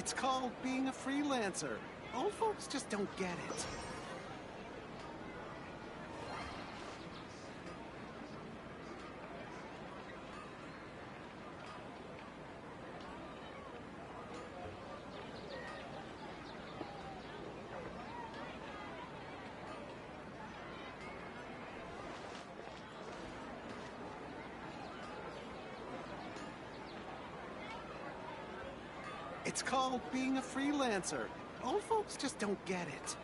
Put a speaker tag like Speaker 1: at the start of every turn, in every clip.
Speaker 1: It's called being a freelancer. Old folks just don't get it. It's called being a freelancer. Old folks just don't get it.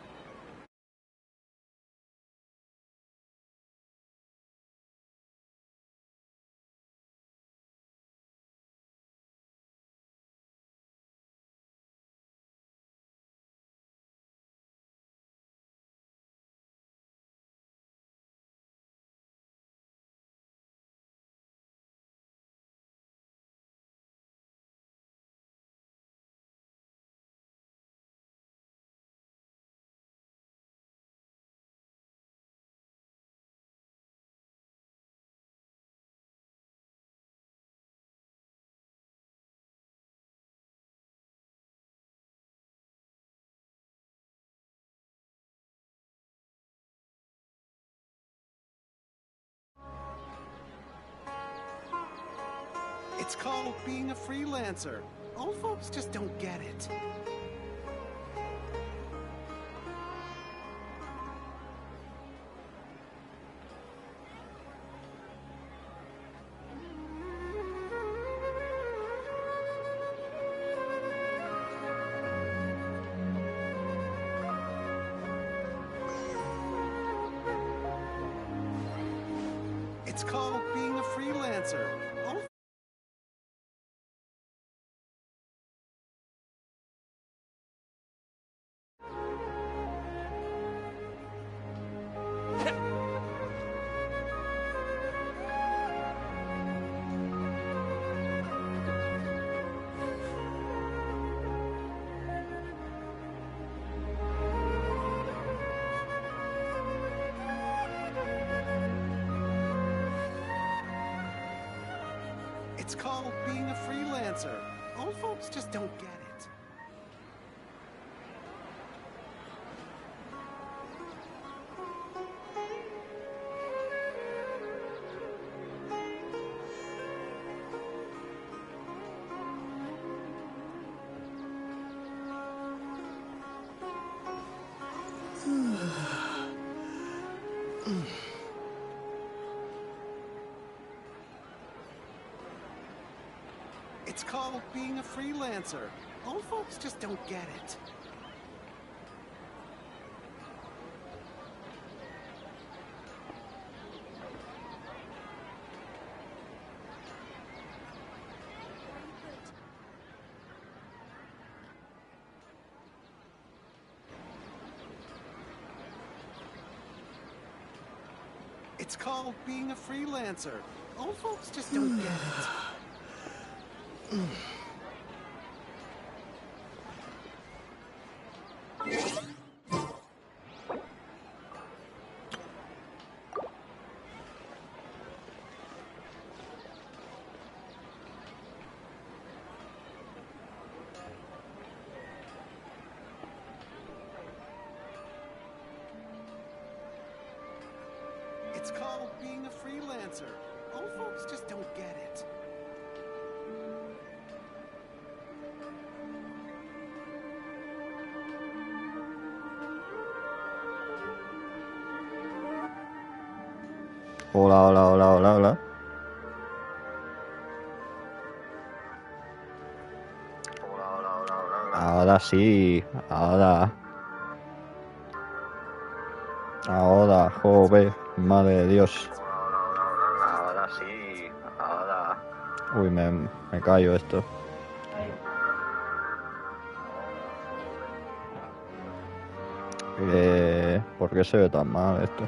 Speaker 1: It's called being a freelancer. Old folks just don't get it. It's called being a freelancer. Old It's called being a freelancer. Old folks just don't get it. It's called being a freelancer. Old folks just don't get it. It's called being a freelancer. Old folks just don't get it. It's called being a freelancer. Old folks just don't get it.
Speaker 2: Hola, hola, hola, hola, hola. Ahora sí, ahora, joder, madre de Dios.
Speaker 3: Ahora sí, ahora.
Speaker 2: Uy, me callo esto. ¿Por qué se ve tan mal esto?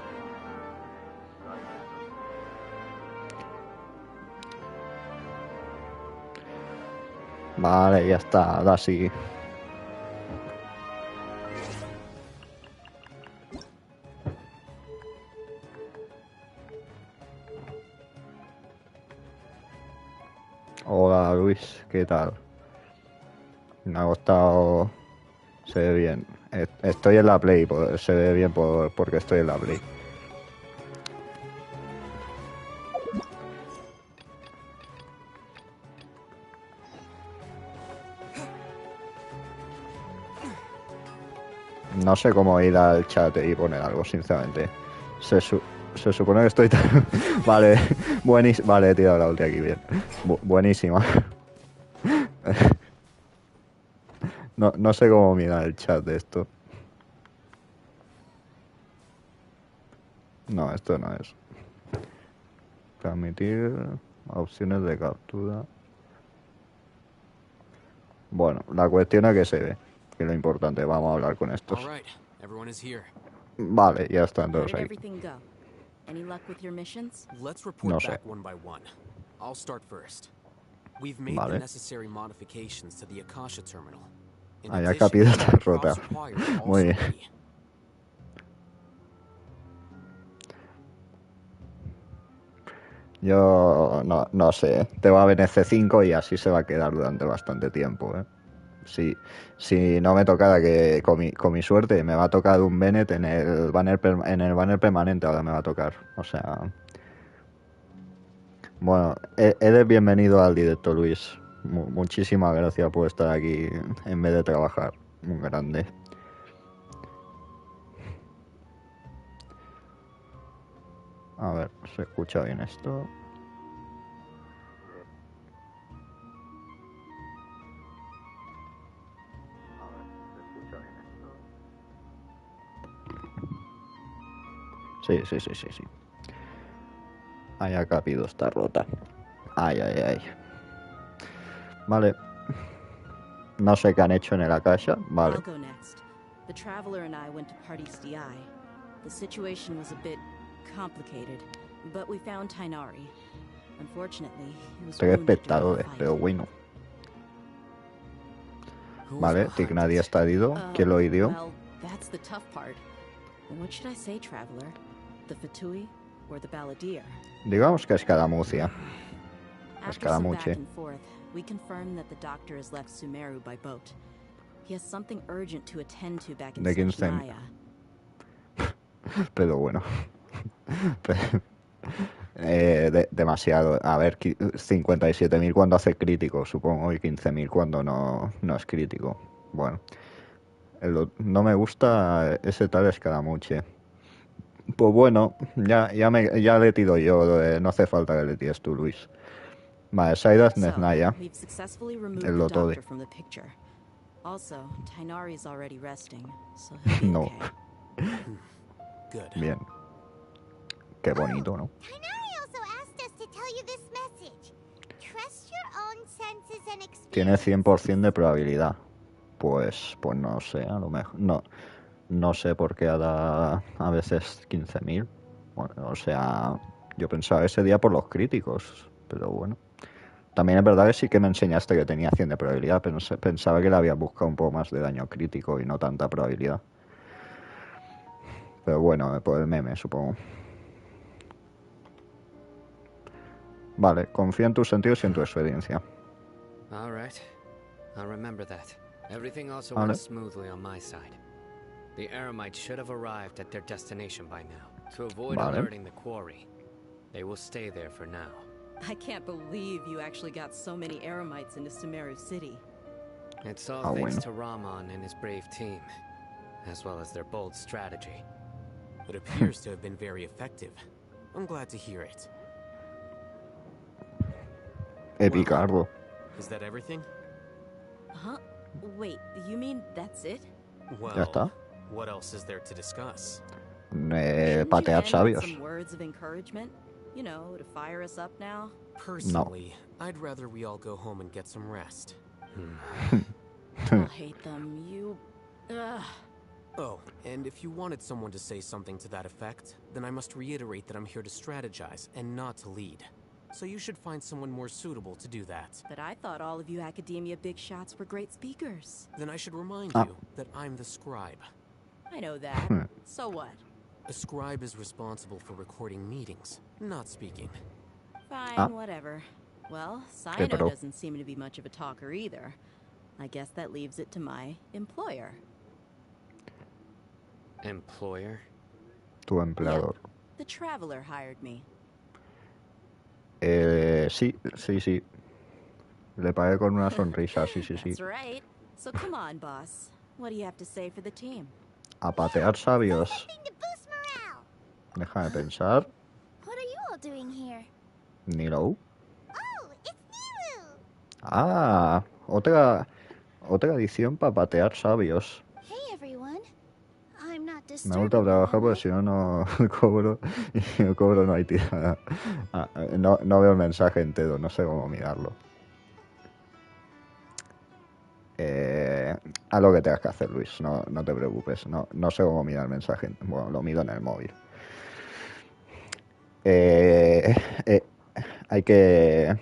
Speaker 2: Vale, ya está, ahora sí. Hola Luis, ¿qué tal? Me ha costado... Se ve bien. Estoy en la Play, se ve bien porque estoy en la Play. No sé cómo ir al chat y poner algo, sinceramente. Se supone que estoy... Vale, buenísimo. Vale, he tirado la ulti aquí, bien. Buenísima. No sé cómo mirar el chat de esto. No, esto no es. Permitir opciones de captura. Bueno, la cuestión es que se ve. Que es lo importante. Vamos a hablar con estos.
Speaker 4: All right, everyone is here.
Speaker 2: Vale, ya están
Speaker 5: How
Speaker 2: todos
Speaker 5: did
Speaker 2: ahí.
Speaker 5: everything go? Any luck with your missions?
Speaker 4: Let's report
Speaker 2: No sé.
Speaker 4: back one by one. I'll start first. We've made the
Speaker 2: Vale.
Speaker 4: necessary modifications to the Akasha terminal. In
Speaker 2: Ahí ha
Speaker 4: addition,
Speaker 2: capido esta
Speaker 4: the
Speaker 2: rota.
Speaker 4: crops required are also
Speaker 2: Muy bien.
Speaker 4: ready.
Speaker 2: Yo no sé. Te va a venir C5 y así se va a quedar durante bastante tiempo, ¿eh? Si no me tocara que con mi suerte me va a tocar un Bennett en el banner permanente, ahora me va a tocar. O sea... Bueno, eres bienvenido al directo, Luis. Muchísimas gracias por estar aquí en vez de trabajar. Muy grande. A ver, ¿se escucha bien esto? Sí. Ahí ha capido esta rota. Ay. Vale. No sé qué han hecho en el Akasha. Vale.
Speaker 5: I'll go next. The Traveler and I went to Party's DI. The situation was a bit complicated, but we found Tainari. Unfortunately, he was
Speaker 2: Tres
Speaker 5: wounded during the
Speaker 2: espectadores,
Speaker 5: fight.
Speaker 2: pero bueno.
Speaker 4: Who's
Speaker 2: Vale,
Speaker 4: behind
Speaker 2: Tignadi
Speaker 4: it?
Speaker 2: está herido. ¿Quién lo hirió?
Speaker 5: Well, that's the tough part. What should I say, Traveler? The Fatui or the Balladeer?
Speaker 2: Digamos que Escaramucia.
Speaker 5: After some back
Speaker 2: Escaramuche.
Speaker 5: and forth, we confirmed that the doctor has left Sumeru by boat. He has something urgent to attend to back in
Speaker 2: De 15.
Speaker 5: Sechnaya.
Speaker 2: Pero bueno. Demasiado. A ver, 57.000 cuando hace crítico, supongo, y 15.000 cuando no es crítico. Bueno. No me gusta ese tal Escaramuche. Pues bueno, ya le tiro yo. No hace falta que le tires tú, Luis. Vale, Saidas
Speaker 5: So,
Speaker 2: Nesnaya.
Speaker 5: we've successfully removed
Speaker 2: El
Speaker 5: the
Speaker 2: Lotode.
Speaker 5: doctor from the picture. Also, Tainari is already resting, so he'll be
Speaker 2: No.
Speaker 5: okay.
Speaker 4: Good.
Speaker 2: Bien. Qué bonito, ¿no?
Speaker 6: Tainari also asked us to tell you this message. Trust your own senses and
Speaker 2: Tiene
Speaker 6: experience.
Speaker 2: 100% de probabilidad. Pues no sé, a lo mejor. No sé por qué da a veces 15.000. Bueno, o sea, yo pensaba ese día por los críticos, pero bueno. También es verdad que sí que me enseñaste que tenía 100 de probabilidad, pero pensaba que le había buscado un poco más de daño crítico y no tanta probabilidad. Pero bueno, por el meme, supongo. Vale, confía en tus sentidos y en tu experiencia.
Speaker 7: All right. I'll remember that. Everything also
Speaker 2: Vale.
Speaker 7: went smoothly on my side. The Eremites should have arrived at their destination by now. To avoid
Speaker 2: Vale.
Speaker 7: alerting the quarry, they will stay there for now.
Speaker 5: I can't believe you actually got so many Eremites into Sumeru City.
Speaker 7: It's all
Speaker 2: Ah,
Speaker 7: thanks
Speaker 2: bueno.
Speaker 7: to Rahman and his brave team, as well as their bold strategy.
Speaker 4: It appears to have been very effective. I'm glad to hear it.
Speaker 2: Epicardo.
Speaker 4: Is that everything?
Speaker 5: Huh? Wait, you mean that's it?
Speaker 4: Well,
Speaker 2: está.
Speaker 4: what else is there to discuss?
Speaker 5: Shouldn't you
Speaker 2: Patear
Speaker 5: end with
Speaker 2: sabios.
Speaker 5: some words of encouragement? You know, to fire us up now?
Speaker 4: Personally, I'd rather we all go home and get some rest.
Speaker 5: I'll hate them. You... Ugh.
Speaker 4: Oh, and if you wanted someone to say something to that effect, then I must reiterate that I'm here to strategize and not to lead. So you should find someone more suitable to do that.
Speaker 5: But I thought all of you academia big shots were great speakers.
Speaker 4: Then I should remind
Speaker 2: Ah.
Speaker 4: you that I'm the scribe.
Speaker 5: I know that. So what?
Speaker 4: A scribe is responsible for recording meetings, not speaking.
Speaker 5: Fine,
Speaker 2: Ah.
Speaker 5: whatever. Well,
Speaker 2: Qué
Speaker 5: Sino
Speaker 2: pro.
Speaker 5: doesn't seem to be much of a talker either. I guess that leaves it to my employer.
Speaker 7: Employer?
Speaker 2: Tu empleador.
Speaker 5: The traveler hired me.
Speaker 2: Sí. Le pagué con una sonrisa, sí.
Speaker 5: That's right. So come on, boss. What do you have to say for the team?
Speaker 2: A patear sabios.
Speaker 6: Something to boost morale.
Speaker 2: Déjame pensar.
Speaker 6: What are you all doing here?
Speaker 2: Nilo.
Speaker 6: Oh, it's Nilu.
Speaker 2: Ah, otra edición para patear sabios.
Speaker 6: Hey, everyone. I'm not
Speaker 2: Me
Speaker 6: disturbing
Speaker 2: gusta
Speaker 6: you,
Speaker 2: trabajar
Speaker 6: am
Speaker 2: porque
Speaker 6: I?
Speaker 2: si no, no cobro. Y si no cobro no hay tirada. No veo el mensaje entero, no sé cómo mirarlo. Haz lo que tengas que hacer, Luis, no te preocupes. No sé cómo mirar el mensaje. Bueno, lo miro en el móvil. Hay que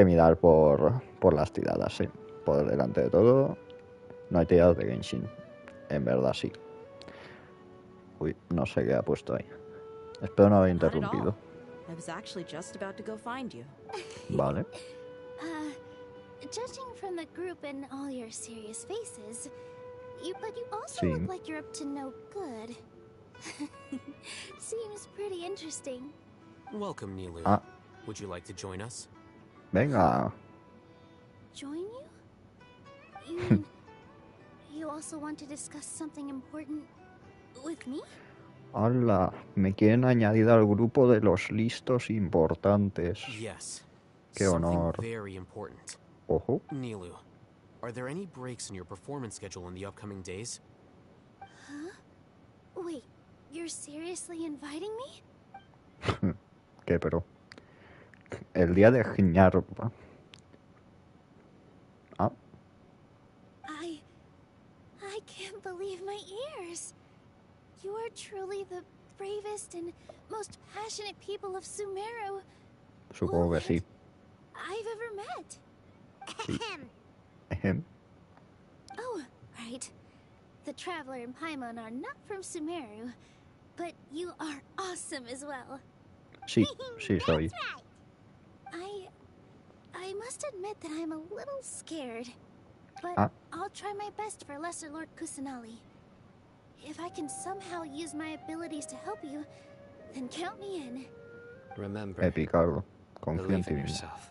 Speaker 2: mirar por las tiradas, sí. Por delante de todo. No hay tiradas de Genshin. En verdad, sí. Uy, no sé qué ha puesto ahí. Espero no haber
Speaker 5: Not at all.
Speaker 2: interrumpido.
Speaker 5: I was actually just about to go find you.
Speaker 2: Vale.
Speaker 6: Judging from the group and all your serious faces, but you also
Speaker 2: Sí.
Speaker 6: look like you're up to no good. Seems pretty interesting.
Speaker 4: Welcome, Nilu.
Speaker 2: Ah.
Speaker 4: Would you like to join us?
Speaker 2: Venga.
Speaker 6: Join you? You mean you also want to discuss something important with me?
Speaker 2: Hola, me quieren añadir al grupo de los listos importantes.
Speaker 4: Yes.
Speaker 2: Qué
Speaker 4: Something
Speaker 2: honor.
Speaker 4: very important.
Speaker 2: Ojo.
Speaker 4: Nilu, are there any breaks in your performance schedule in the upcoming days?
Speaker 6: Huh? Wait, you're seriously inviting me?
Speaker 2: ¿Qué, pero? El día de Giñarba. Ah,
Speaker 6: I can't believe my ears. You are truly the bravest and most passionate people of Sumeru
Speaker 2: supongo que sí.
Speaker 6: I've ever met.
Speaker 2: Ejem.
Speaker 6: Oh, right. The Traveler and Paimon are not from Sumeru, but you are awesome as well.
Speaker 2: Sí soy.
Speaker 6: That's right. I must admit that I'm a little scared, but
Speaker 2: Ah.
Speaker 6: I'll try my best for Lesser Lord Kusanali. If I can somehow use my abilities to help you, then count me in.
Speaker 7: Remember,
Speaker 2: Épico. Confía en
Speaker 7: believe
Speaker 2: ti
Speaker 7: in
Speaker 2: mismo.
Speaker 7: yourself.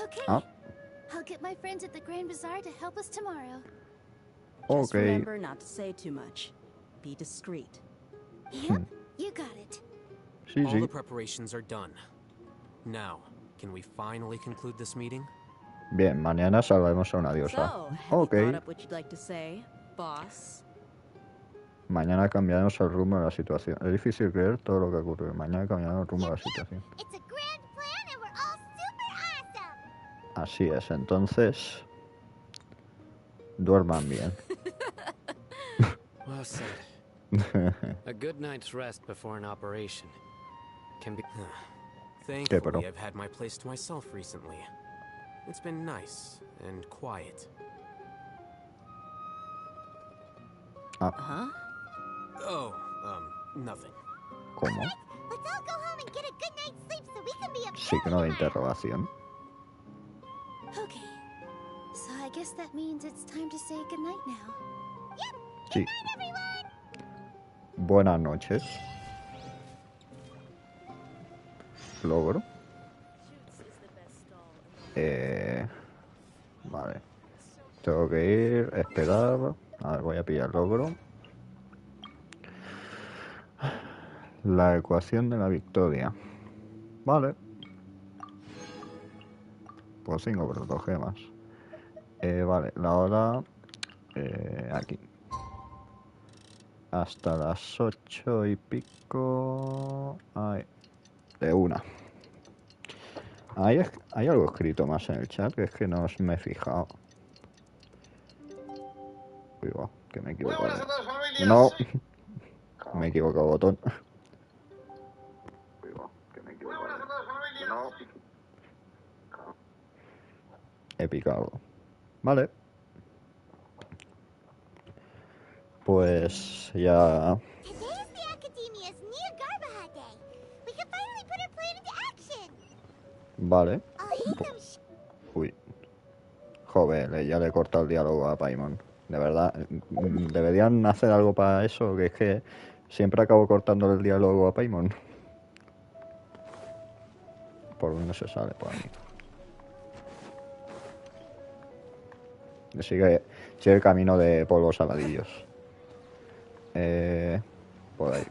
Speaker 6: Okay.
Speaker 2: Ah.
Speaker 6: I'll get my friends at the Grand Bazaar to help us tomorrow.
Speaker 5: Just
Speaker 2: Ok.
Speaker 5: remember not to say too much. Be discreet.
Speaker 6: Yep, you got it.
Speaker 2: Sí,
Speaker 4: All
Speaker 2: sí.
Speaker 4: the preparations are done. Now, can we finally conclude this meeting?
Speaker 2: Bien, mañana salvaremos a una diosa.
Speaker 5: So, have
Speaker 2: Ok.
Speaker 5: you thought up what you'd like to say, boss?
Speaker 2: Mañana cambiaremos el rumbo de la situación. Es difícil creer todo lo que ocurre. Mañana cambiaremos el rumbo de la situación.
Speaker 6: It's a grand plan and we're all super awesome.
Speaker 2: Así es, entonces... Duerman bien.
Speaker 7: Well said. A good night's rest before an operation can be...
Speaker 4: Thankfully,
Speaker 2: pero?
Speaker 4: I've had my place to myself recently. It's been nice and quiet.
Speaker 5: Huh?
Speaker 4: Oh, nothing.
Speaker 2: ¿Cómo?
Speaker 6: Let's all go home and get a good night's sleep so we can be a
Speaker 2: Signo de interrogación.
Speaker 6: Okay. So I guess that means it's time to say goodnight now. Yep.
Speaker 2: Sí.
Speaker 6: Good everyone.
Speaker 2: Buenas noches. Logro. Vale. Tengo que ir, esperar. A ver, voy a pillar logro. La ecuación de la victoria. Vale. Pues 5 protogemas. Vale, la hora... aquí. Hasta las 8 y pico... Ay, de una. Hay algo escrito más en el chat, que es que no me he fijado. Uy, va, que me he equivocado. No. Me he equivocado, botón. Uy, va, que me he equivocado. No. He picado. Vale. Pues ya...
Speaker 6: Today is the Academia's Near Garbaha Day. We can finally put our plan into action.
Speaker 2: Vale.
Speaker 6: I'll hate them.
Speaker 2: Uy. Joder, ya le he cortado el diálogo a Paimon. De verdad, deberían hacer algo para eso, que es que siempre acabo cortando el diálogo a Paimon. Por donde se sale, por aquí. Sigue el camino de polvos saladillos. Por ahí.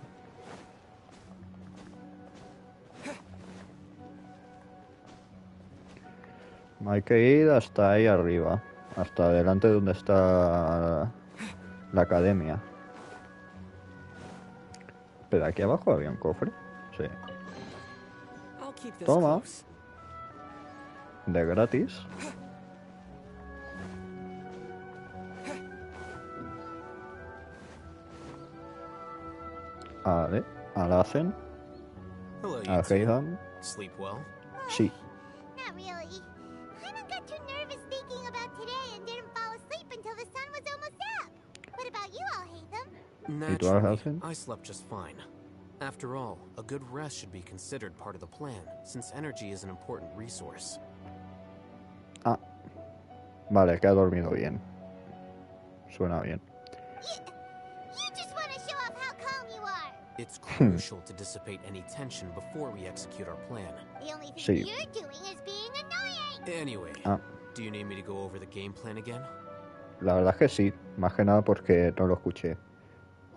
Speaker 2: Hay que ir hasta ahí arriba. Hasta delante de donde está la academia. Pero aquí abajo había un cofre. Sí.
Speaker 4: I'll keep this
Speaker 2: Toma.
Speaker 4: close.
Speaker 2: De gratis. Vale. Alhacén.
Speaker 4: Hello, you two.
Speaker 2: Alhacén.
Speaker 4: Sleep well?
Speaker 2: Sí.
Speaker 6: Not really. Paimon got too nervous thinking about today and didn't fall asleep until the sun was almost up. What about you, Alhacén?
Speaker 4: Naturally,
Speaker 2: Alhacén?
Speaker 4: I slept just fine. After all, a good rest should be considered part of the plan, since energy is an important resource.
Speaker 2: Ah. Vale, que ha dormido bien. Suena bien.
Speaker 6: You just want to show off how calm you are.
Speaker 4: It's crucial to dissipate any tension before we execute our plan.
Speaker 6: The only thing
Speaker 2: Sí.
Speaker 6: you're doing is being annoying.
Speaker 4: Anyway,
Speaker 2: Ah.
Speaker 4: do you need me to go over the game plan again?
Speaker 2: La verdad es que sí. Más que nada porque no lo escuché.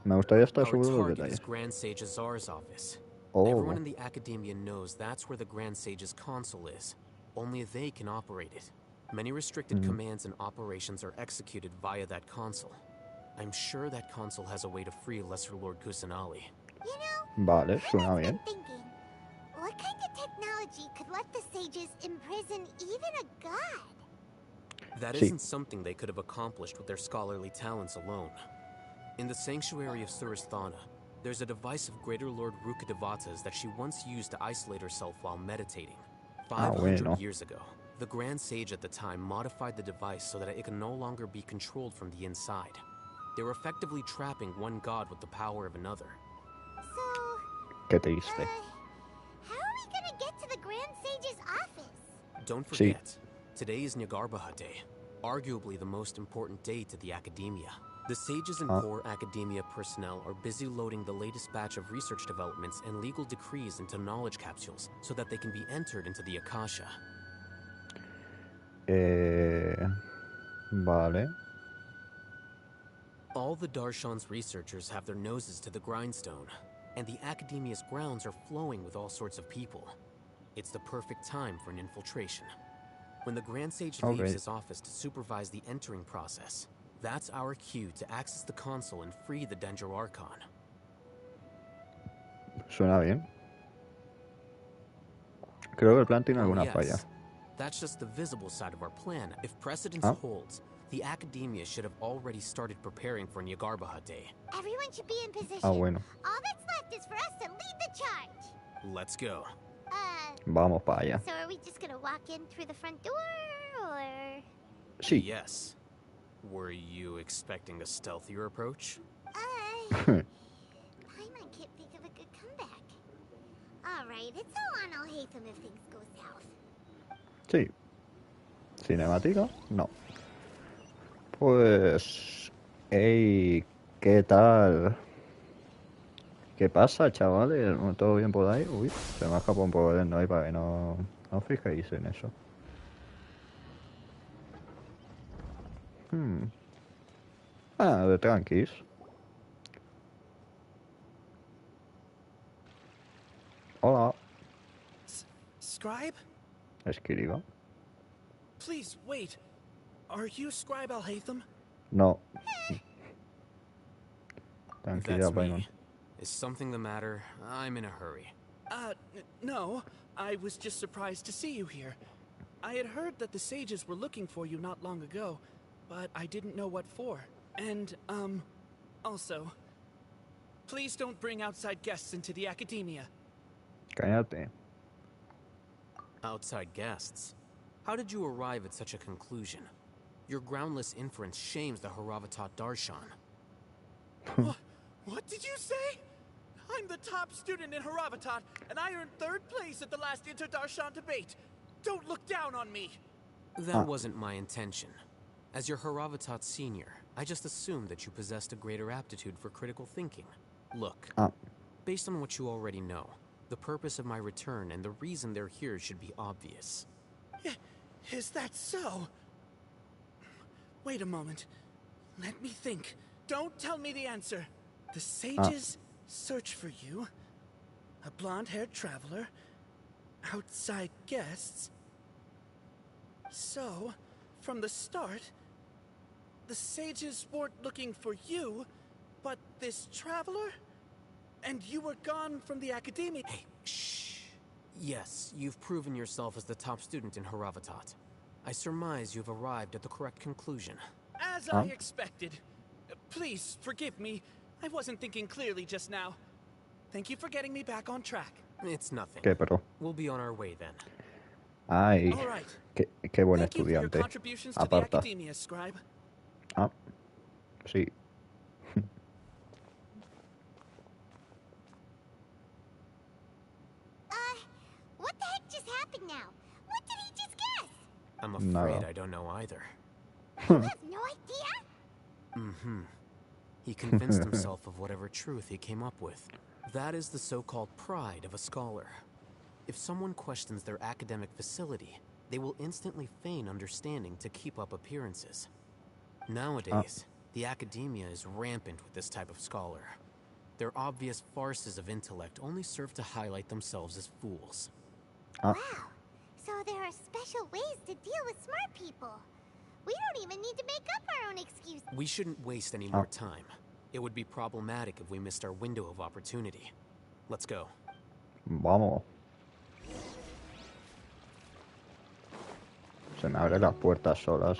Speaker 2: Me gustaría estar
Speaker 4: Our
Speaker 2: seguro de los
Speaker 4: target is
Speaker 2: detalles.
Speaker 4: Grand Sage Azar's office.
Speaker 2: Oh.
Speaker 4: Everyone in the Academia knows that's where the Grand Sage's console is. Only they can operate it. Many restricted commands and operations are executed via that console. I'm sure that console has a way to free Lesser Lord Kusanali.
Speaker 6: You know,
Speaker 2: Vale,
Speaker 6: I've
Speaker 2: suena
Speaker 6: been
Speaker 2: bien.
Speaker 6: thinking, what kind of technology could let the sages imprison even a god?
Speaker 4: That
Speaker 2: Sí.
Speaker 4: isn't something they could have accomplished with their scholarly talents alone. In the Sanctuary of Surasthana, there's a device of Greater Lord Rukadevata's that she once used to isolate herself while meditating. 500
Speaker 2: bueno.
Speaker 4: years ago, the Grand Sage at the time modified the device so that it could no longer be controlled from the inside. They were effectively trapping one god with the power of another.
Speaker 6: So,
Speaker 2: Qué triste.
Speaker 6: how are we gonna get to the Grand Sage's office?
Speaker 4: Don't
Speaker 2: Sí.
Speaker 4: forget, today is Nyagarbha Day, arguably the most important day to the Academia. The sages and core Academia personnel are busy loading the latest batch of research developments and legal decrees into knowledge capsules so that they can be entered into the Akasha.
Speaker 2: Vale.
Speaker 4: All the Darshan's researchers have their noses to the grindstone, and the Academia's grounds are flowing with all sorts of people. It's the perfect time for an infiltration. When the Grand Sage leaves
Speaker 2: Okay.
Speaker 4: his office to supervise the entering process, that's our cue to access the console and free the Dendro Archon.
Speaker 2: Suena bien. Creo que el plan tiene
Speaker 4: Oh,
Speaker 2: alguna
Speaker 4: yes.
Speaker 2: falla.
Speaker 4: That's just the visible side of our plan. If precedence
Speaker 2: Ah.
Speaker 4: holds, the Academia should have already started preparing for Nyagarbha Day.
Speaker 6: Everyone should be in position.
Speaker 2: Ah, bueno.
Speaker 6: All that's left is for us to lead the charge.
Speaker 4: Let's go.
Speaker 2: Vamos para allá.
Speaker 6: So are we just gonna walk in through the front door, or?
Speaker 2: Sí.
Speaker 4: Yes. Were you expecting a stealthier approach?
Speaker 6: Paimon can't think of a good comeback. All right, it's all on Alhacén if things go south.
Speaker 2: Sí. ¿Cinemática? No. Pues... Ey, ¿qué tal? ¿Qué pasa, chavales? ¿Todo bien por ahí? Uy, se me ha escapado un poco de ahí para que no os fijéis en eso. Ah, de tranquis. Hola,
Speaker 8: Scribe?
Speaker 2: escriba.
Speaker 8: Please, wait. Are you Scribe Alhacén?
Speaker 2: No.
Speaker 4: That's
Speaker 2: Tranquilidad, Paimon.
Speaker 4: me. Is something the matter? I'm in a hurry.
Speaker 8: No. I was just surprised to see you here. I had heard that the sages were looking for you not long ago, but I didn't know what for. And, also, please don't bring outside guests into the Academia.
Speaker 2: Cállate.
Speaker 4: Outside guests. How did you arrive at such a conclusion? Your groundless inference shames the Haravatat Darshan.
Speaker 8: What did you say? I'm the top student in Haravatat, and I earned 3rd place at the last Inter-Darshan debate. Don't look down on me.
Speaker 4: That wasn't my intention. As your Haravatat senior, I just assumed that you possessed a greater aptitude for critical thinking. Look, based on what you already know, the purpose of my return and the reason they're here should be obvious.
Speaker 8: Is that so? Wait a moment. Let me think. Don't tell me the answer. The sages search for you. A blonde-haired traveler. Outside guests. So, from the start, the sages weren't looking for you, but this traveler? And you were gone from the academia.
Speaker 4: Hey, shh. Yes, you've proven yourself as the top student in Haravatat. I surmise you've arrived at the correct conclusion.
Speaker 8: As I expected. Please, forgive me. I wasn't thinking clearly just now. Thank you for getting me back on track.
Speaker 4: It's nothing.
Speaker 2: ¿Qué, pero?
Speaker 4: We'll be on our way then.
Speaker 2: Ay,
Speaker 8: All right.
Speaker 2: qué buen
Speaker 8: Thank you for your
Speaker 2: estudiante.
Speaker 8: contributions to the
Speaker 2: Aparta.
Speaker 8: academia, scribe.
Speaker 2: Ah, sí.
Speaker 6: What the heck just happened now? What did he just guess?
Speaker 4: I'm afraid I don't know either.
Speaker 6: You have no idea?
Speaker 4: Mm-hmm. He convinced himself of whatever truth he came up with. That is the so-called pride of a scholar. If someone questions their academic facility, they will instantly feign understanding to keep up appearances. Nowadays, the academia is rampant with this type of scholar. Their obvious farces of intellect only serve to highlight themselves as fools.
Speaker 6: Wow. So there are special ways to deal with smart people. We don't even need to make up our own excuse.
Speaker 4: We shouldn't waste any more time. It would be problematic if we missed our window of opportunity. Let's go.
Speaker 2: Vamos. Se me abren las puertas solas.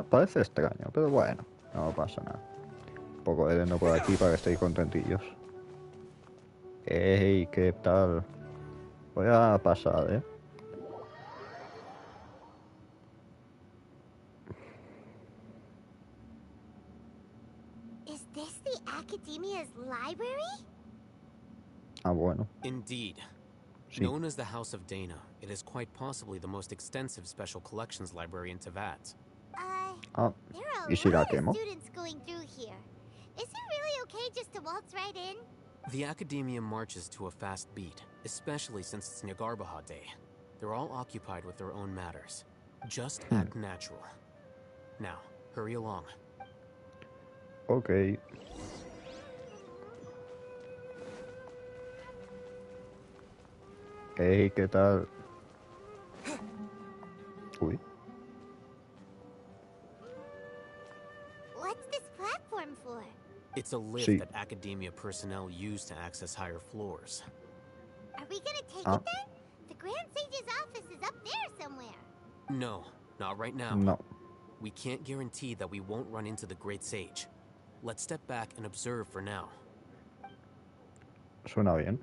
Speaker 2: Parece extraño, pero bueno, no pasa nada. Un poco de dentro por aquí para que estéis contentillos. Ey, ¿qué tal? Voy a pasar, ¿eh?
Speaker 6: Is this the academia's library?
Speaker 2: Ah, bueno.
Speaker 4: Indeed.
Speaker 2: Sí.
Speaker 4: Known as the House of Dana, it is quite possibly the most extensive special collections library in Teyvat.
Speaker 2: Ah,
Speaker 6: There are
Speaker 2: ¿y si la
Speaker 6: a lot
Speaker 2: quemo?
Speaker 6: of students going through here. Is it really okay just to waltz right in?
Speaker 4: The academia marches to a fast beat, especially since it's Nagarbaha Day. They're all occupied with their own matters. Just act natural. Now, hurry along.
Speaker 2: Ok. Hey, ¿qué tal? Uy.
Speaker 6: What's this platform for?
Speaker 4: It's a lift
Speaker 2: Sí.
Speaker 4: that academia personnel use to access higher floors.
Speaker 6: Are we gonna take
Speaker 2: Ah.
Speaker 6: it there? The Grand Sage's office is up there somewhere.
Speaker 4: No, not right now.
Speaker 2: No.
Speaker 4: We can't guarantee that we won't run into the Great Sage. Let's step back and observe for now.
Speaker 2: Suena bien.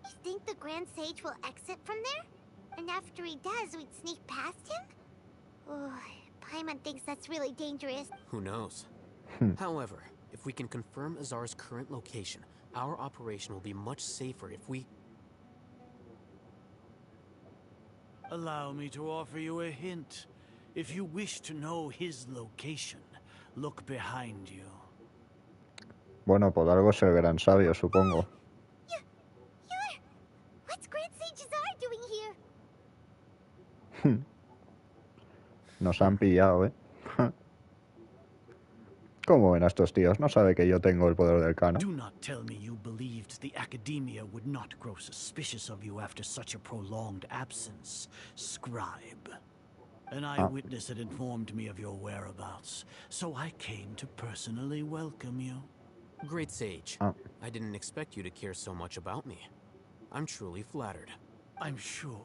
Speaker 6: You think the Grand Sage will exit from there? And after he does, we'd sneak past him? Oh, Paimon thinks that's really dangerous.
Speaker 4: Who knows? However, if we can confirm Azar's current location, our operation will be much safer if we...
Speaker 9: Allow me to offer you a hint. If you wish to know his location, look behind you.
Speaker 2: Bueno, por algo es el gran sabio, supongo.
Speaker 6: You're... What's Grand Sage Azar doing here?
Speaker 2: Nos han pillado, ¿eh? ¿Cómo ven a estos tíos? No sabe que yo tengo el poder del Cano.
Speaker 9: Do not tell me you believed the academia would not grow suspicious of you after such a prolonged absence, scribe. An eyewitness had informed me of your whereabouts, so I came to personally welcome you.
Speaker 4: Great Sage,
Speaker 2: Ah.
Speaker 4: I didn't expect you to care so much about me. I'm truly flattered.
Speaker 9: I'm sure,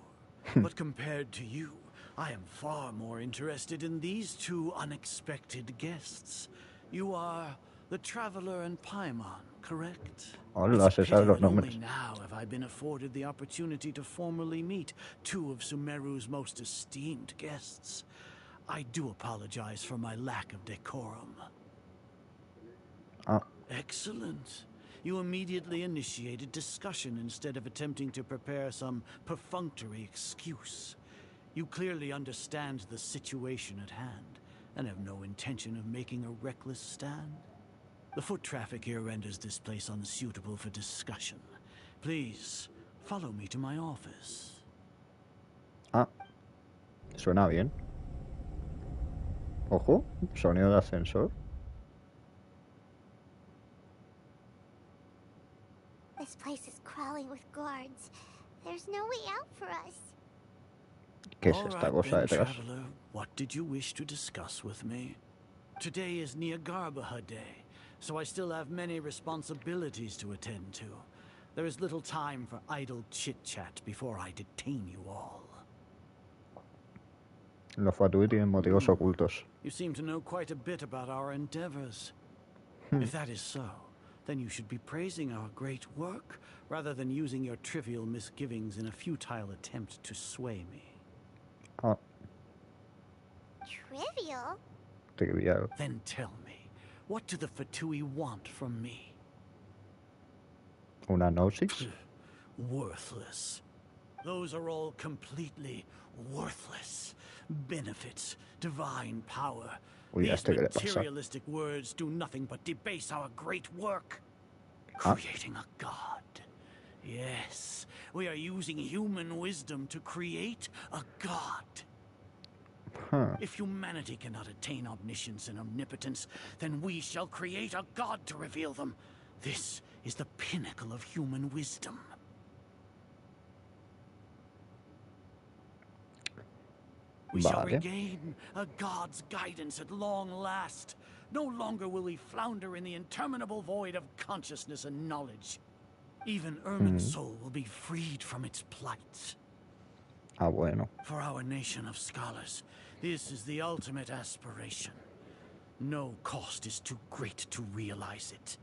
Speaker 9: but compared to you, I am far more interested in these two unexpected guests. You are the Traveler and Paimon, correct?
Speaker 2: Hola,
Speaker 9: It's a
Speaker 2: se saben los
Speaker 9: pity that only
Speaker 2: nombres.
Speaker 9: now have I been afforded the opportunity to formally meet two of Sumeru's most esteemed guests. I do apologize for my lack of decorum.
Speaker 2: Ah,
Speaker 9: Excellent. you immediately initiated discussion instead of attempting to prepare some perfunctory excuse. You clearly understand the situation at hand, and have no intention of making a reckless stand. The foot traffic here renders this place unsuitable for discussion. Please, follow me to my office.
Speaker 2: Ah, suena bien. Ojo, sonido de ascensor.
Speaker 6: This place is crawling with guards. There's no way out for us.
Speaker 2: ¿Qué es esta cosa detrás?
Speaker 9: Traveler, what did you wish to discuss with me? Today is Garbaha Day, so I still have many responsibilities to attend to. There is little time for idle chit-chat before I detain you all.
Speaker 2: Los Fatui tienen motivos ocultos.
Speaker 9: You seem to know quite a bit about our endeavors. If that is so, then you should be praising our great work, rather than using your trivial misgivings in a futile attempt to sway me.
Speaker 2: Ah,
Speaker 6: Trivial?
Speaker 2: trivial.
Speaker 9: Then tell me, what do the Fatui want from me?
Speaker 2: Una gnosis.
Speaker 9: Worthless. Those are all completely worthless. Benefits, divine power.
Speaker 2: Uy,
Speaker 9: These
Speaker 2: ¿qué le pasa?
Speaker 9: materialistic words do nothing but debase our great work.
Speaker 2: Ah.
Speaker 9: Creating a god. Yes, we are using human wisdom to create a god.
Speaker 2: Huh.
Speaker 9: If humanity cannot attain omniscience and omnipotence, then we shall create a god to reveal them. This is the pinnacle of human wisdom. We shall regain a god's guidance at long last. No longer will we flounder in the interminable void of consciousness and knowledge. Even Ermin's soul will be freed from its plight.
Speaker 2: Ah, bueno.
Speaker 9: For our nation of scholars, this is the ultimate aspiration. No cost is too great to realize it.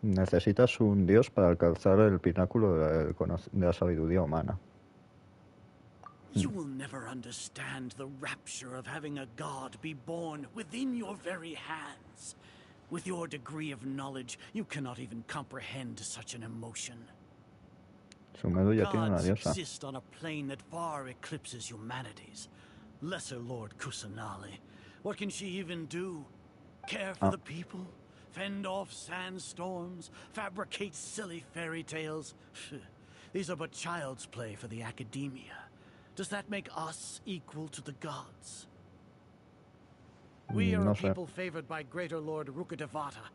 Speaker 2: Necesitas un dios para alcanzar el pináculo de la sabiduría humana.
Speaker 9: You will never understand the rapture of having a god be born within your very hands. With your degree of knowledge, you cannot even comprehend such an emotion.
Speaker 2: Sumeru ya tiene una
Speaker 9: Gods
Speaker 2: diosa.
Speaker 9: exist on a plane that far eclipses humanity's. Lesser Lord Kusanali. What can she even do? Care for the people? Fend off sandstorms? Fabricate silly fairy tales? These are but child's play for the academia. Does that make us equal to the gods? We are
Speaker 2: No
Speaker 9: a
Speaker 2: sé.
Speaker 9: people favored by Greater Lord Rukadevata.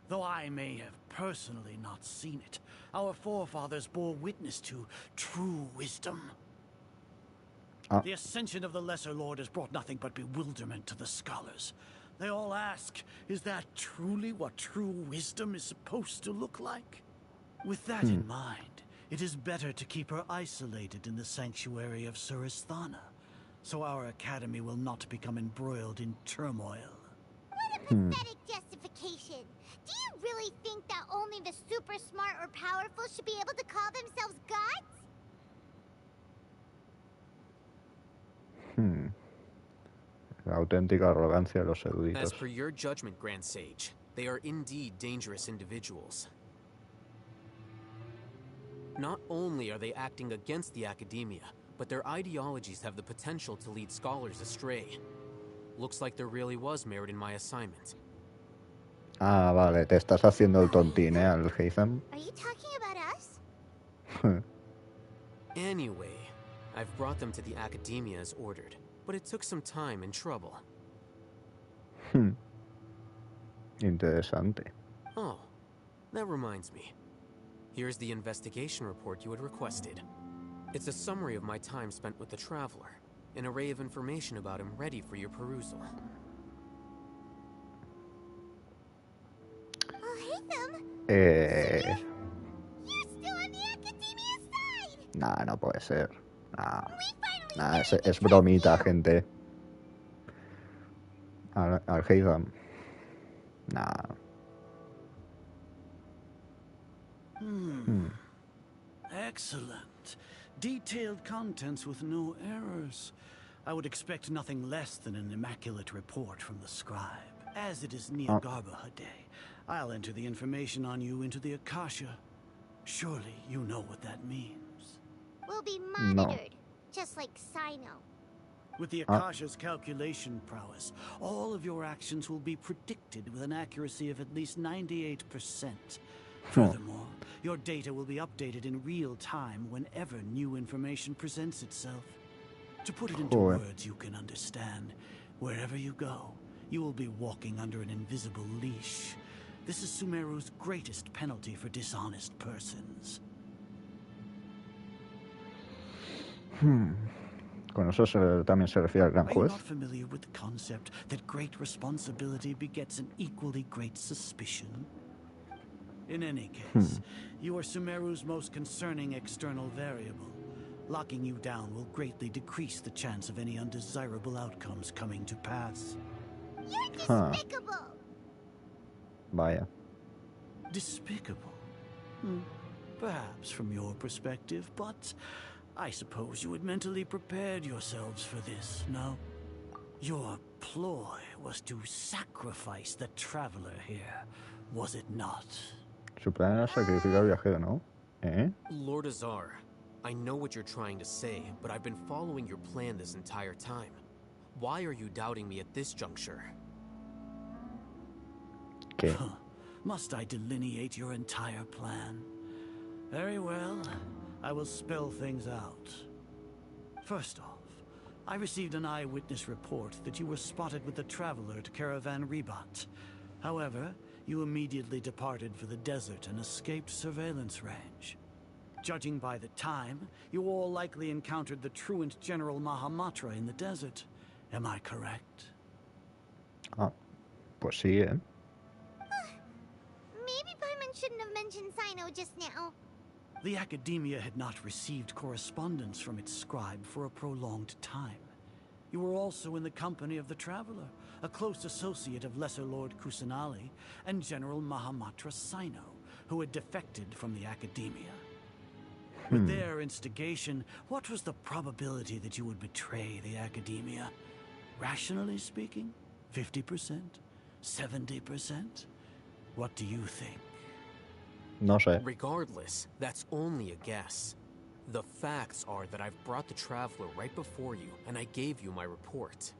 Speaker 9: Though I may have personally not seen it, our forefathers bore witness to true wisdom. The ascension of the Lesser Lord has brought nothing but bewilderment to the scholars. They all ask, is that truly what true wisdom is supposed to look like? With that in mind, it is better to keep her isolated in the sanctuary of Surasthana, so our academy will not become embroiled in turmoil.
Speaker 6: What a pathetic justification. Do you really think that only the super smart or powerful should be able to call themselves gods?
Speaker 2: La auténtica arrogancia de los eruditos.
Speaker 4: As per your judgment, Grand Sage, they are indeed dangerous individuals. Not only are they acting against the academia, but their ideologies have the potential to lead scholars astray. Looks like there really was merit in my assignment.
Speaker 2: Ah, vale, te estás haciendo el tontín, Alhacén.
Speaker 6: Are you talking about us?
Speaker 4: Anyway, I've brought them to the academia as ordered, but it took some time and trouble.
Speaker 2: Interesante.
Speaker 4: Oh, that reminds me. Here's the investigation report you had requested. It's a summary of my time spent with the Traveler, an array of information about him ready for your perusal.
Speaker 6: Alhacén,
Speaker 2: Eh...
Speaker 6: you're still on the academia's side!
Speaker 2: Nah, no puede ser. Nah,
Speaker 6: We finally
Speaker 2: nah,
Speaker 6: learned
Speaker 2: es
Speaker 6: the
Speaker 2: bromita,
Speaker 6: truth.
Speaker 2: gente. Alhacén. Nah.
Speaker 9: Excellent. Detailed contents with no errors. I would expect nothing less than an immaculate report from the scribe. As it is Neogarbaha Day, I'll enter the information on you into the Akasha. Surely you know what that means.
Speaker 10: We'll be monitored, just like Sino.
Speaker 9: With the Akasha's calculation prowess, all of your actions will be predicted with an accuracy of at least 98%. Furthermore, your data will be updated in real time whenever new information presents itself. To put it into words you can understand, wherever you go, you will be walking under an invisible leash. This is Sumeru's greatest penalty for dishonest persons.
Speaker 2: Con eso también se refiere al gran
Speaker 9: Are you
Speaker 2: juez.
Speaker 9: not familiar with the concept that great responsibility begets an equally great suspicion? In any case, you are Sumeru's most concerning external variable. Locking you down will greatly decrease the chance of any undesirable outcomes coming to pass.
Speaker 10: You're despicable!
Speaker 2: Vaya.
Speaker 9: Despicable? Perhaps from your perspective, but I suppose you had mentally prepared yourselves for this, no? Your ploy was to sacrifice the traveler here, was it not?
Speaker 2: Su plan era sacrificar al viajero, ¿no?
Speaker 4: Lord Azar, I know what you're trying to say, but I've been following your plan this entire time. Why are you doubting me at this juncture?
Speaker 2: ¿Qué?
Speaker 9: Must I delineate your entire plan? Very well. I will spell things out. First off, I received an eyewitness report that you were spotted with the traveler at Caravan Ribat. However, you immediately departed for the desert and escaped surveillance range. Judging by the time, you all likely encountered the truant General Mahamatra in the desert. Am I correct?
Speaker 2: Pues sí, ¿eh?
Speaker 10: Maybe Paimon shouldn't have mentioned Sino just now.
Speaker 9: The Academia had not received correspondence from its scribe for a prolonged time. You were also in the company of the Traveler, a close associate of Lesser Lord Kusanali and General Mahamatra Sino, who had defected from the Academia. With their instigation, what was the probability that you would betray the Academia? Rationally speaking, 50%? 70%? What do you think?
Speaker 2: No sé.
Speaker 4: Regardless, that's only a guess. The facts are that I've brought the Traveler right before you, and I gave you my report.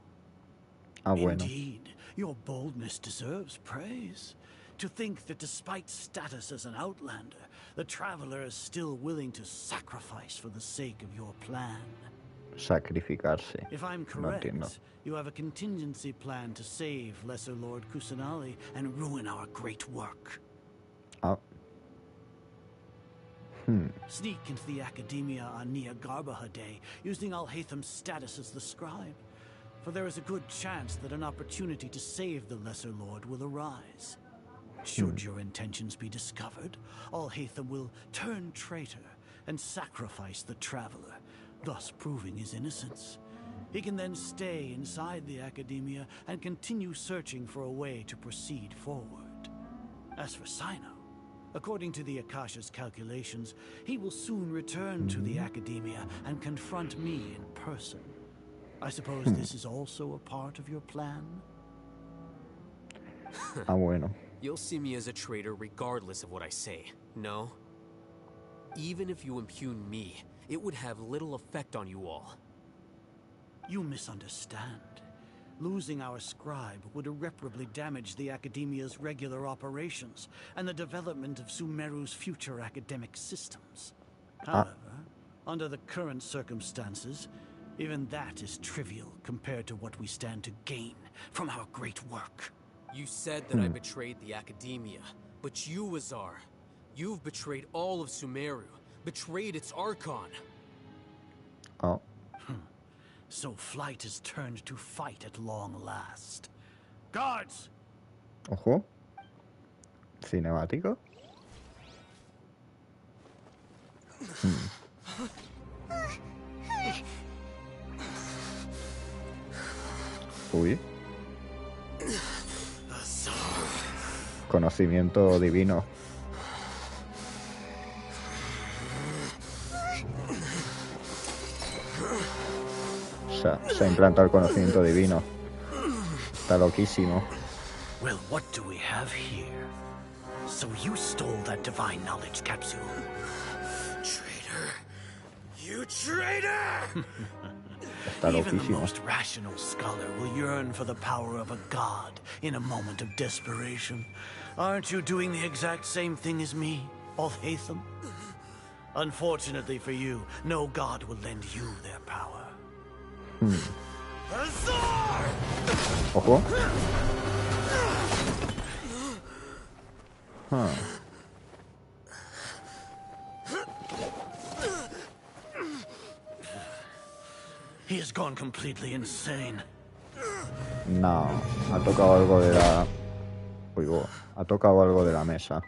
Speaker 2: Bueno.
Speaker 9: Indeed, your boldness deserves praise. To think that despite status as an outlander, the Traveler is still willing to sacrifice for the sake of your plan.
Speaker 2: Sacrificarse.
Speaker 9: If I'm
Speaker 2: No
Speaker 9: correct,
Speaker 2: entiendo.
Speaker 9: you have a contingency plan to save Lesser Lord Kusanali and ruin our great work. Sneak into the Academia on Neogarbaha Day, using Alhacén's status as the scribe. For there is a good chance that an opportunity to save the Lesser Lord will arise. Should your intentions be discovered, Alhacén will turn traitor and sacrifice the Traveler, thus proving his innocence. He can then stay inside the Academia and continue searching for a way to proceed forward. As for Sino, according to the Akasha's calculations, he will soon return to the Academia and confront me in person. I suppose this is also a part of your plan?
Speaker 2: Bueno.
Speaker 4: You'll see me as a traitor regardless of what I say, no? Even if you impugn me, it would have little effect on you all.
Speaker 9: You misunderstand. Losing our scribe would irreparably damage the Academia's regular operations and the development of Sumeru's future academic systems. However, under the current circumstances, even that is trivial compared to what we stand to gain from our great work.
Speaker 4: You said that I betrayed the Academia, but you, Azar, you've betrayed all of Sumeru, betrayed its Archon.
Speaker 9: So flight has turned to fight at long last. Guards!
Speaker 2: Ojo. Cinemático. Uy. Conocimiento divino. Se ha implantado el conocimiento divino. Está loquísimo.
Speaker 9: Well, what do we have here? So you stole that divine knowledge capsule.
Speaker 7: Traitor! You traitor!
Speaker 9: Even the most rational scholar will yearn for the power of a god in a moment of desperation. Aren't you doing the exact same thing as me, Alhacén? Unfortunately for you, no god will lend you their power.
Speaker 2: Ojo. Huh.
Speaker 9: He has gone completely insane.
Speaker 2: No, ha tocado algo de la... Uy, ha tocado algo de la mesa.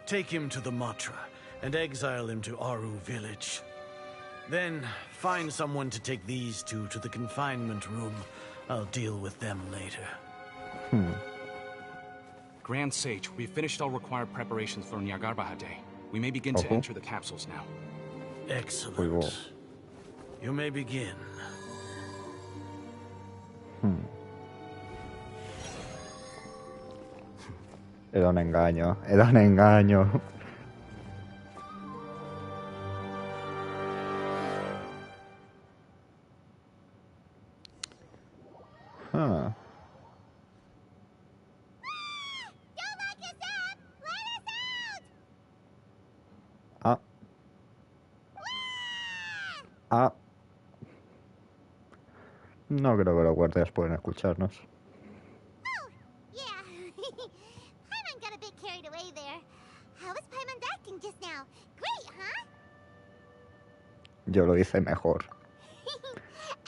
Speaker 9: Take him to the Matra and exile him to Aru village. Then find someone to take these two to the confinement room. I'll deal with them later.
Speaker 11: Grand Sage, we've finished all required preparations for Nyagarbahate. We may begin to enter the capsules now.
Speaker 9: Excellent. You may begin.
Speaker 2: Era un engaño, era un engaño. Huh. Ah. Ah. No creo que los guardias pueden escucharnos.
Speaker 10: Oh, yeah. Paimon got a bit carried away there. How was Paimon acting just now? Great, huh?
Speaker 2: Yo lo hice mejor.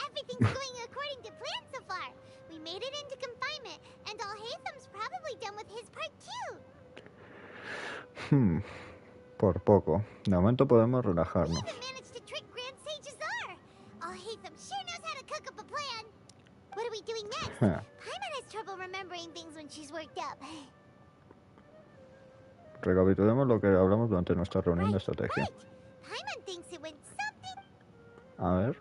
Speaker 10: Everything's going according to plan so far. We made it into confinement, and Alhacén's probably done with his part too.
Speaker 2: Por poco. De momento podemos relajarnos.
Speaker 10: We even managed to trick Grand Sage Azar. Alhacén sure knows how to cook up a plan. What are we doing next? Paimon has trouble remembering things when she's worked up.
Speaker 2: Recapitulemos lo que hablamos durante nuestra reunión de estrategia.
Speaker 10: Paimon thinks it went something.
Speaker 2: A ver.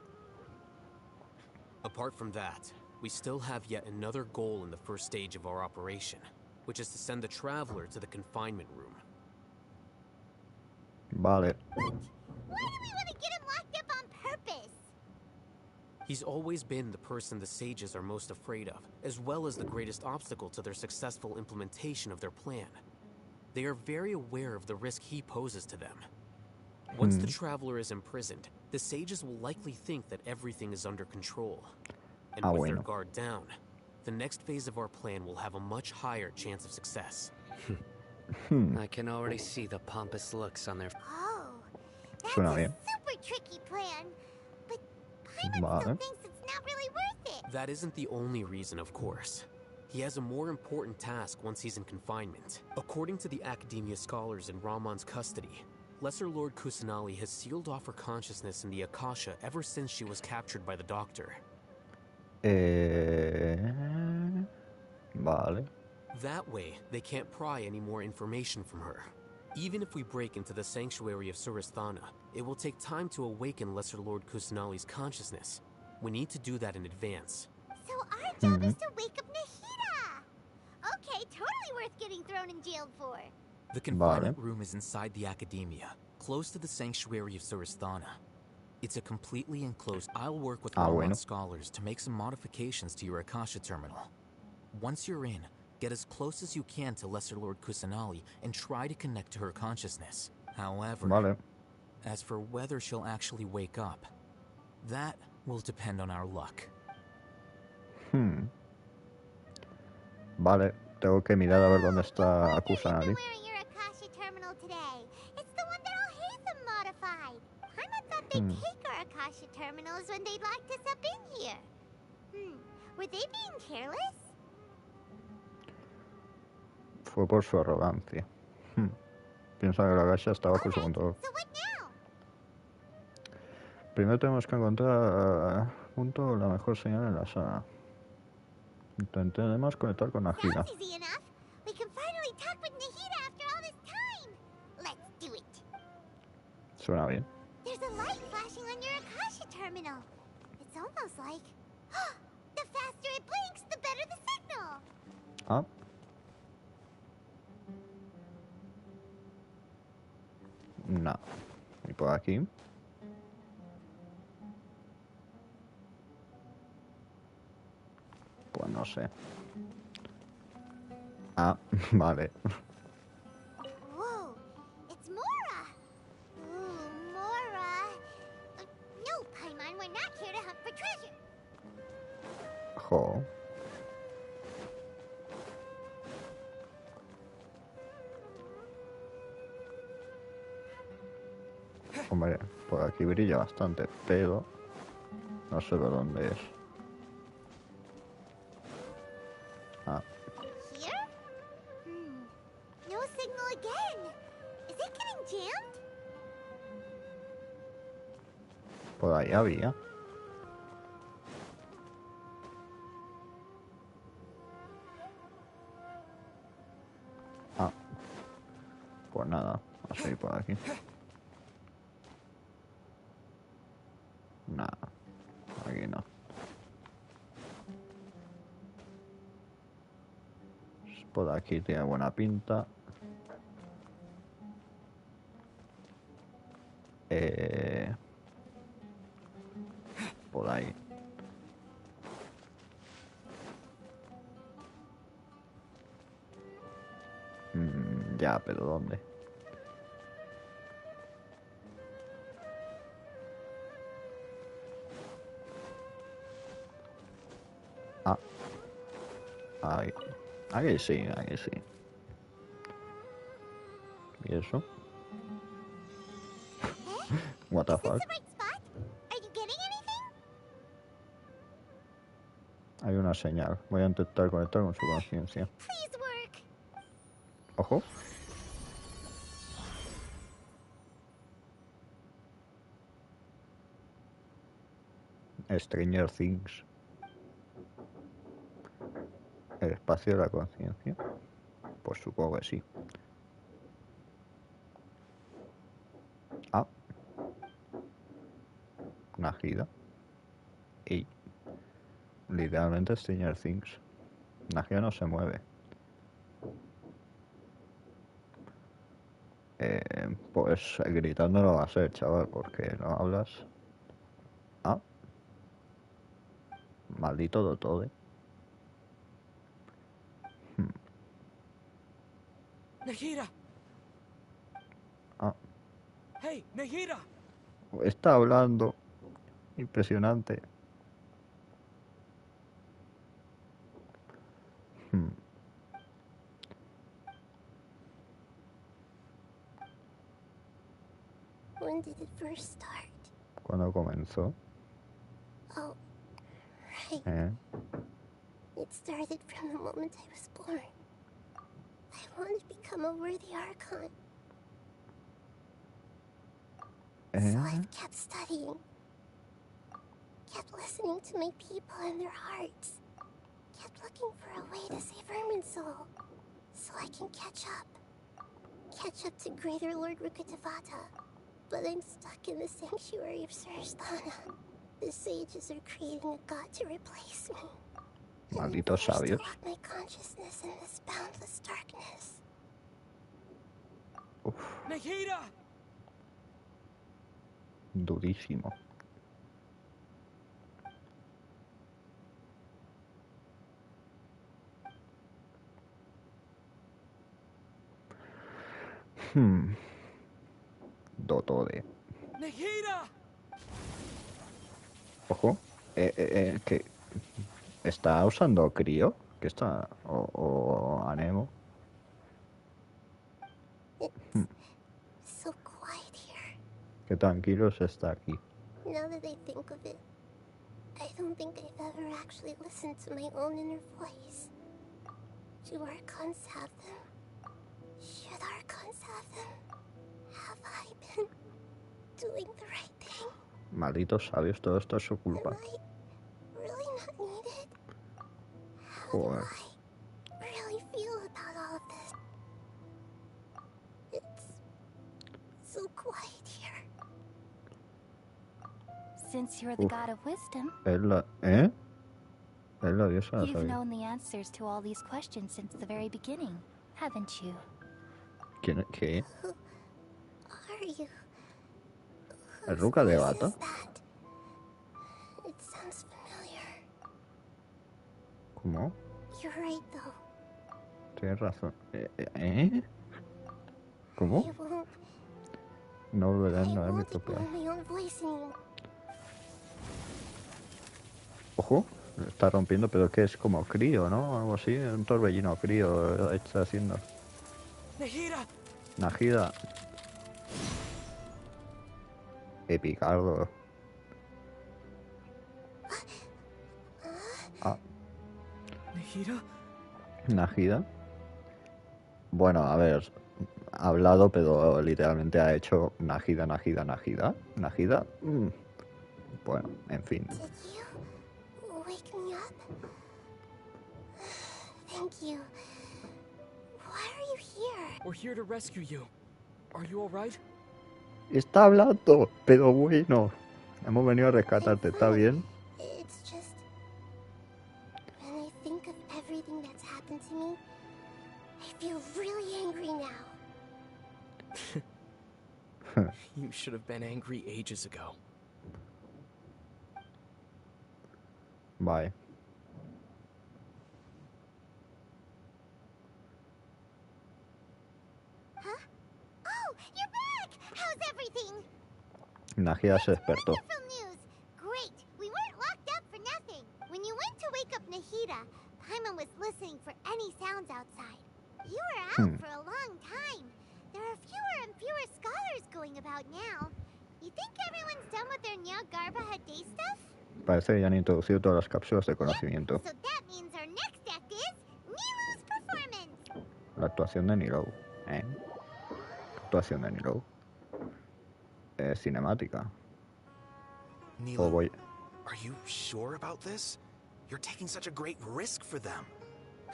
Speaker 4: Apart from that, we still have yet another goal in the first stage of our operation, which is to send the Traveler to the confinement room.
Speaker 2: Vale.
Speaker 10: Why do we want to get him locked up on purpose?
Speaker 4: He's always been the person the sages are most afraid of, as well as the greatest obstacle to their successful implementation of their plan. They are very aware of the risk he poses to them. Once the Traveler is imprisoned, the sages will likely think that everything is under control. And with their guard down, the next phase of our plan will have a much higher chance of success.
Speaker 7: I can already see the pompous looks on their...
Speaker 10: Oh, that's a super tricky plan. But Paimon still thinks it's not really worth it.
Speaker 4: That isn't the only reason, of course. He has a more important task once he's in confinement. According to the Academia scholars in Ramon's custody, Lesser Lord Kusanali has sealed off her consciousness in the Akasha ever since she was captured by the Doctor.
Speaker 2: Vale.
Speaker 4: That way, they can't pry any more information from her. Even if we break into the sanctuary of Suristhana, it will take time to awaken Lesser Lord Kusanali's consciousness. We need to do that in advance.
Speaker 10: So our job is to wake up Nahida! Okay, totally worth getting thrown in jail for.
Speaker 12: The confinement room is inside the Academia, close to the sanctuary of Suristhana. It's a completely enclosed... I'll work with Ramon scholars to make some modifications to your Akasha terminal. Once you're in, get as close as you can to Lesser Lord Kusanali and try to connect to her consciousness. However, as for whether she'll actually wake up, that will depend on our luck.
Speaker 2: Vale, tengo que mirar a ver dónde está Kusanali.
Speaker 10: It's the one that Alhacén modified. Paimon thought they'd take our Akasha terminals when they locked us up in here. Were they being careless?
Speaker 2: Fue por su arrogancia. Piensa que la Akasha está bajo su control. Primero tenemos que encontrar junto la mejor señal en la sala. Intentemos conectar con Nahida. Suena bien.
Speaker 10: There's a light flashing on your Akasha terminal. It's almost like the faster it blinks, the better the signal.
Speaker 2: Ah. No. ¿Y por aquí? Pues no sé. Ah, vale.
Speaker 10: Whoa, it's Mora. Ooh, Mora. No, Paimon, we're not here to hunt for treasure.
Speaker 2: Jo. Hombre, por aquí brilla bastante, pero no sé por dónde es. Ah,
Speaker 10: Here? No signal again. Is it getting jammed?
Speaker 2: por ahí había. Ah, pues nada, a seguir por aquí. Nada, aquí no. Por aquí tiene buena pinta. Por ahí. Ya, pero ¿dónde? Ah. Ahí. Aquí sí, aquí sí. ¿Y eso? What the fuck? Hay una señal. Voy a intentar conectar con su conciencia. Ojo. Stranger Things. El espacio de la conciencia. Pues supongo que sí. Ah. Una gira. Y literalmente Stranger Things. La gira no se mueve. Pues gritando no va a ser, chaval, porque no hablas. Ah. Maldito Dotode.
Speaker 13: Nehira.
Speaker 2: Ah.
Speaker 13: Hey, Nehira.
Speaker 2: Está hablando. Impresionante.
Speaker 10: When did it first start?
Speaker 2: ¿Cuándo comenzó?
Speaker 10: Oh, right. It started from the moment I was born. I wanted to become a worthy Archon. So I've kept studying. Kept listening to my people and their hearts. Kept looking for a way to save Irminsul. So I can catch up. Catch up to Greater Lord Rukkhadevata. But I'm stuck in the sanctuary of Surasthana. The sages are creating a god to replace me.
Speaker 2: Malditos sabios.
Speaker 10: To lock my consciousness in this boundless darkness.
Speaker 13: Nehira!
Speaker 2: Durísimo. Dotode.
Speaker 13: Nehira!
Speaker 2: Ojo. Que está usando crío. Que está. O Anemo.
Speaker 10: So quiet here.
Speaker 2: Qué tranquilos está aquí.
Speaker 10: Now that I think of it, I don't think I've ever actually listened to my own inner voice. Do Archons have them? Should Archons have them? Have I been doing the right thing?
Speaker 2: Malditos sabios, todo esto es su culpa.
Speaker 10: Am I really not needed? How
Speaker 2: Joder.
Speaker 10: do I really feel about all of this? It's so quiet here.
Speaker 6: Since you're the god of wisdom,
Speaker 2: Es la diosa de la
Speaker 6: You've
Speaker 2: sabiduría.
Speaker 6: known the answers to all these questions since the very beginning, haven't you?
Speaker 2: ¿Quién? ¿Qué?
Speaker 10: Who are you?
Speaker 2: ¿El Ruka de
Speaker 10: Whose
Speaker 2: Bata?
Speaker 10: voice is that? It sounds familiar.
Speaker 2: ¿Cómo?
Speaker 10: You're right, though.
Speaker 2: Tienes razón. ¿Cómo?
Speaker 10: I won't.
Speaker 2: No volveré a
Speaker 10: I
Speaker 2: ignorar mi
Speaker 10: won't
Speaker 2: propia.
Speaker 10: ignore my own voice anymore.
Speaker 2: Ojo, está rompiendo, pero que es como crío, ¿no? Algo así, un torbellino crío está haciendo.
Speaker 13: Nahida!
Speaker 2: Najida. Epicardo. Ah,
Speaker 13: Nahida?
Speaker 2: Najida. Bueno, a ver, ha hablado, pero literalmente ha hecho Najida, Najida, Najida. Najida. Bueno, en fin.
Speaker 10: Did you wake me up? Thank you. Why are you here?
Speaker 13: We're here to rescue you. Are you alright?
Speaker 2: Está hablando, pero bueno. Hemos venido a rescatarte, ¿está bien?
Speaker 10: It's just when I think of everything that's happened to me, I feel really angry now.
Speaker 13: You should have been angry ages ago.
Speaker 2: Bye.
Speaker 10: Huh? Oh, you're back! How's everything?
Speaker 2: Najida se despertó.
Speaker 10: Wonderful news! Great! We weren't locked up for nothing. When you went to wake up Nahida, Paimon was listening for any sounds outside. You were out for a long time. There are fewer and fewer scholars going about now. You think everyone's done with their Nyagarba Day stuff?
Speaker 2: Parece que ya han introducido todas las cápsulas de conocimiento.
Speaker 10: So that means our next act is Nilu's performance.
Speaker 2: La actuación de Niro. Actuación de Niro. Cinemática.
Speaker 14: Nilo,
Speaker 2: O voy...
Speaker 14: are you sure about this? You're taking such a great risk for them.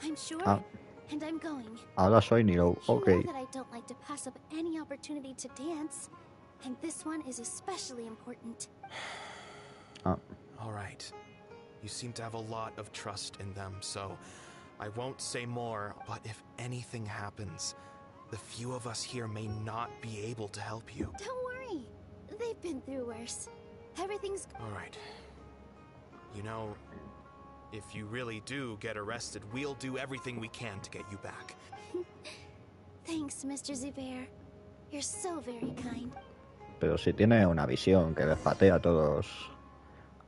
Speaker 6: I'm sure,
Speaker 2: Ah.
Speaker 6: and I'm going.
Speaker 2: Ahora soy Niro.
Speaker 6: You
Speaker 2: Ok.
Speaker 6: know that I don't like to pass up any opportunity to dance, and this one is especially important.
Speaker 2: Ah.
Speaker 14: All right. You seem to have a lot of trust in them, so I won't say more, but if anything happens, the few of us here may not be able to help you.
Speaker 6: Don't worry. They've been through worse. Everything's...
Speaker 14: All right. You know, if you really do get arrested, we'll do everything we can to get you back.
Speaker 6: Thanks, Mr. Zubair. You're so very kind.
Speaker 2: Pero si tiene una visión que les patea a todos.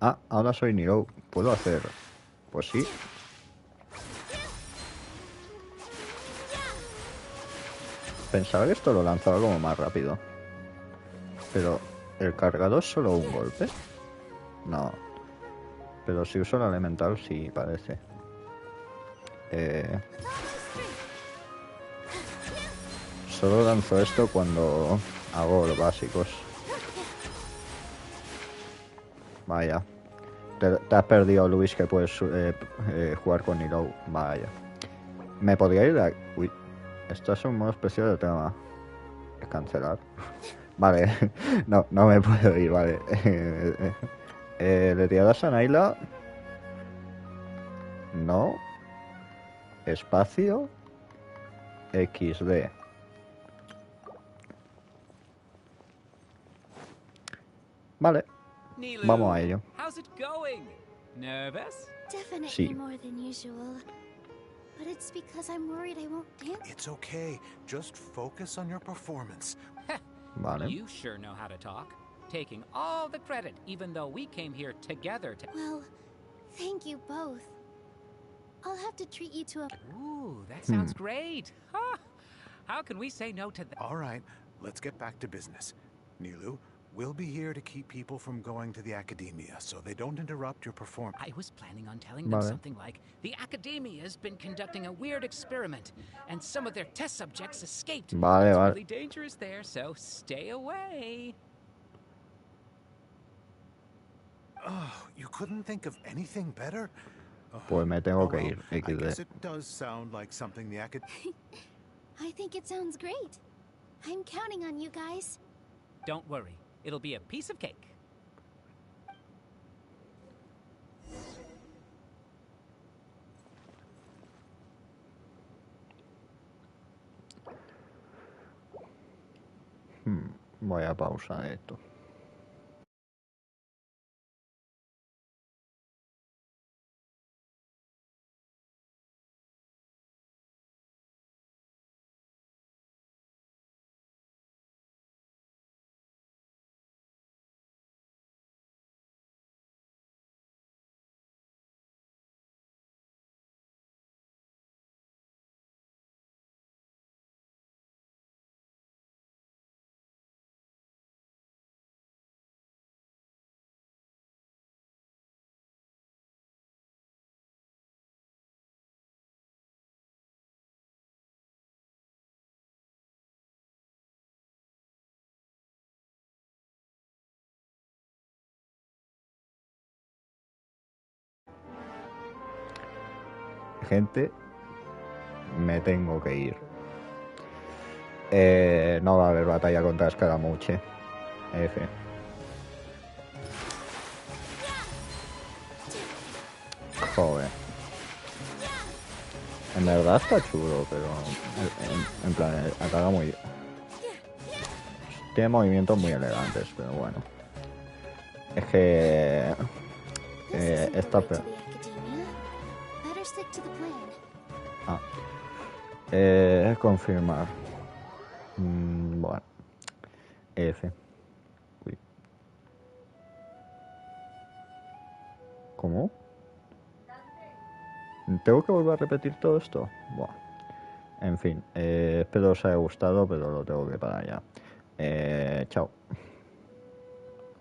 Speaker 2: Ah, ahora soy Niro. ¿Puedo hacer? Pues sí. Pensaba que esto lo lanzaba como más rápido. Pero, ¿el cargador es solo un golpe? No. Pero si uso el elemental, sí, parece. Solo lanzo esto cuando hago los básicos. Vaya. Te has perdido, Luis, que puedes jugar con Nilo. Vaya. ¿Me podría ir a...? Uy. Esto es un modo especial de tema. Cancelar. Vale. No me puedo ir, vale. ¿Le tiradas a Naila? No. Espacio. XD. Vale.
Speaker 15: Nilu,
Speaker 2: Vamos a ello.
Speaker 15: How's it going? Nervous?
Speaker 6: Definitely
Speaker 2: Sí.
Speaker 6: more than usual. But it's because I'm worried I won't dance.
Speaker 1: It's okay. Just focus on your performance.
Speaker 2: Vale.
Speaker 15: You sure know how to talk. Taking all the credit, even though we came here together to...
Speaker 6: Well, thank you both. I'll have to treat you to a...
Speaker 15: Ooh, that sounds great. Huh. How can we say no to that?
Speaker 1: All right, let's get back to business. Nilu, we'll be here to keep people from going to the academia, so they don't interrupt your performance.
Speaker 15: I was planning on telling them
Speaker 2: Vale.
Speaker 15: something like, the Academia's been conducting a weird experiment, and some of their test subjects escaped.
Speaker 2: Vale,
Speaker 15: It's
Speaker 2: vale.
Speaker 15: really dangerous there, so stay away.
Speaker 1: Oh, you couldn't think of anything better? Oh,
Speaker 2: Pues me tengo que
Speaker 1: well,
Speaker 2: ir.
Speaker 1: I guess
Speaker 2: XD.
Speaker 1: it does sound like something the
Speaker 6: I think it sounds great. I'm counting on you guys.
Speaker 15: Don't worry, it'll be a piece of cake.
Speaker 2: Voy a pausar esto. Gente, me tengo que ir. No va a haber batalla contra Escaramuche. F. Joder. En verdad está chulo, pero en plan, acaba muy... Tiene movimientos muy elegantes, pero bueno. Es que... esta... confirmar. Bueno. F. Uy. ¿Cómo? ¿Tengo que volver a repetir todo esto? Buah. En fin, espero os haya gustado, pero lo tengo que parar ya. Chao.